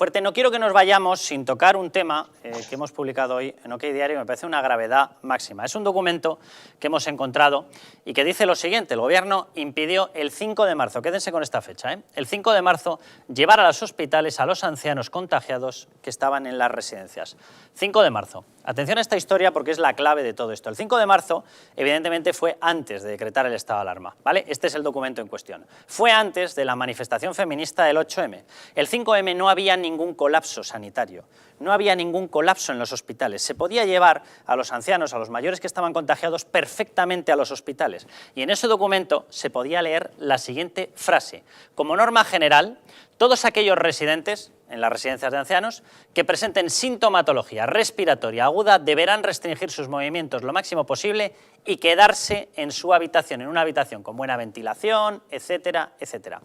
fuerte. No quiero que nos vayamos sin tocar un tema que hemos publicado hoy en OK Diario, que me parece una gravedad máxima. Es un documento que hemos encontrado y que dice lo siguiente: el Gobierno impidió el 5 de marzo, quédense con esta fecha, el 5 de marzo, llevar a los hospitales a los ancianos contagiados que estaban en las residencias. 5 de marzo. Atención a esta historia porque es la clave de todo esto. El 5 de marzo, evidentemente, fue antes de decretar el estado de alarma, ¿vale? Este es el documento en cuestión. Fue antes de la manifestación feminista del 8M. El 5M no había ningún colapso sanitario, no había ningún colapso en los hospitales. Se podía llevar a los ancianos, a los mayores que estaban contagiados, perfectamente a los hospitales. Y en ese documento se podía leer la siguiente frase: como norma general, todos aquellos residentes en las residencias de ancianos que presenten sintomatología respiratoria aguda deberán restringir sus movimientos lo máximo posible y quedarse en su habitación, en una habitación con buena ventilación, etcétera, etcétera.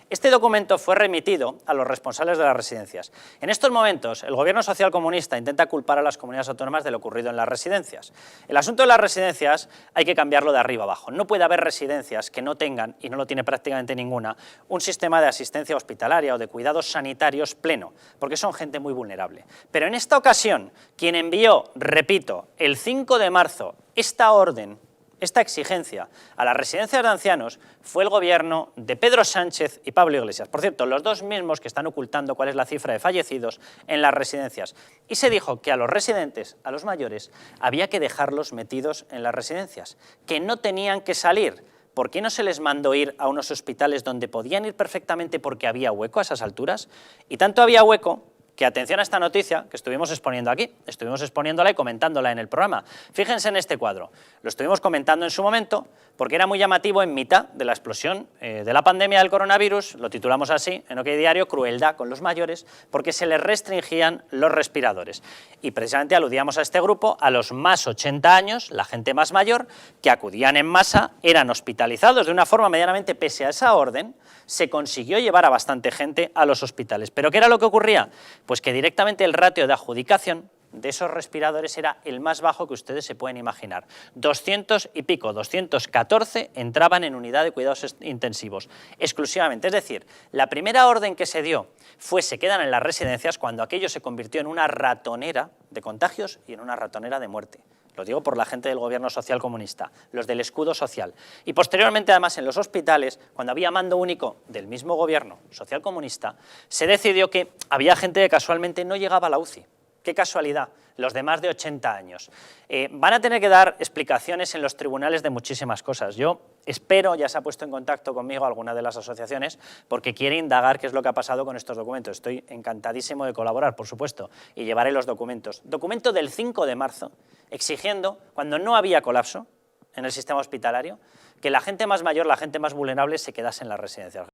Este documento fue remitido a los responsables de las residencias. En estos momentos, el Gobierno socialcomunista intenta culpar a las comunidades autónomas de lo ocurrido en las residencias. El asunto de las residencias hay que cambiarlo de arriba abajo. No puede haber residencias que no tengan, y no lo tiene prácticamente ninguna, un sistema de asistencia hospitalaria o de cuidados sanitarios pleno, porque son gente muy vulnerable. Pero en esta ocasión, quien envió, repito, el 5 de marzo esta orden, esta exigencia a las residencias de ancianos, fue el Gobierno de Pedro Sánchez y Pablo Iglesias. Por cierto, los dos mismos que están ocultando cuál es la cifra de fallecidos en las residencias. Y se dijo que a los residentes, a los mayores, había que dejarlos metidos en las residencias, que no tenían que salir. ¿Por qué no se les mandó ir a unos hospitales donde podían ir perfectamente porque había hueco a esas alturas? Y tanto había hueco que, atención a esta noticia que estuvimos exponiendo aquí, estuvimos exponiéndola y comentándola en el programa. Fíjense en este cuadro, lo estuvimos comentando en su momento porque era muy llamativo en mitad de la explosión de la pandemia del coronavirus, lo titulamos así en OK Diario: crueldad con los mayores, porque se les restringían los respiradores. Y precisamente aludíamos a este grupo, a los más 80 años, la gente más mayor, que acudían en masa, eran hospitalizados de una forma medianamente, pese a esa orden, se consiguió llevar a bastante gente a los hospitales. ¿Pero qué era lo que ocurría? Pues que directamente el ratio de adjudicación de esos respiradores era el más bajo que ustedes se pueden imaginar. 200 y pico, 214 entraban en unidad de cuidados intensivos, exclusivamente. Es decir, la primera orden que se dio fue: se quedan en las residencias, cuando aquello se convirtió en una ratonera de contagios y en una ratonera de muerte. Lo digo por la gente del Gobierno socialcomunista, los del escudo social. Y posteriormente, además, en los hospitales, cuando había mando único del mismo Gobierno socialcomunista, se decidió que había gente que casualmente no llegaba a la UCI. ¡Qué casualidad! Los de más de 80 años. Van a tener que dar explicaciones en los tribunales de muchísimas cosas. Yo espero, ya se ha puesto en contacto conmigo alguna de las asociaciones, porque quiere indagar qué es lo que ha pasado con estos documentos. Estoy encantadísimo de colaborar, por supuesto, y llevaré los documentos. Documento del 5 de marzo, exigiendo, cuando no había colapso en el sistema hospitalario, que la gente más mayor, la gente más vulnerable, se quedase en las residencias.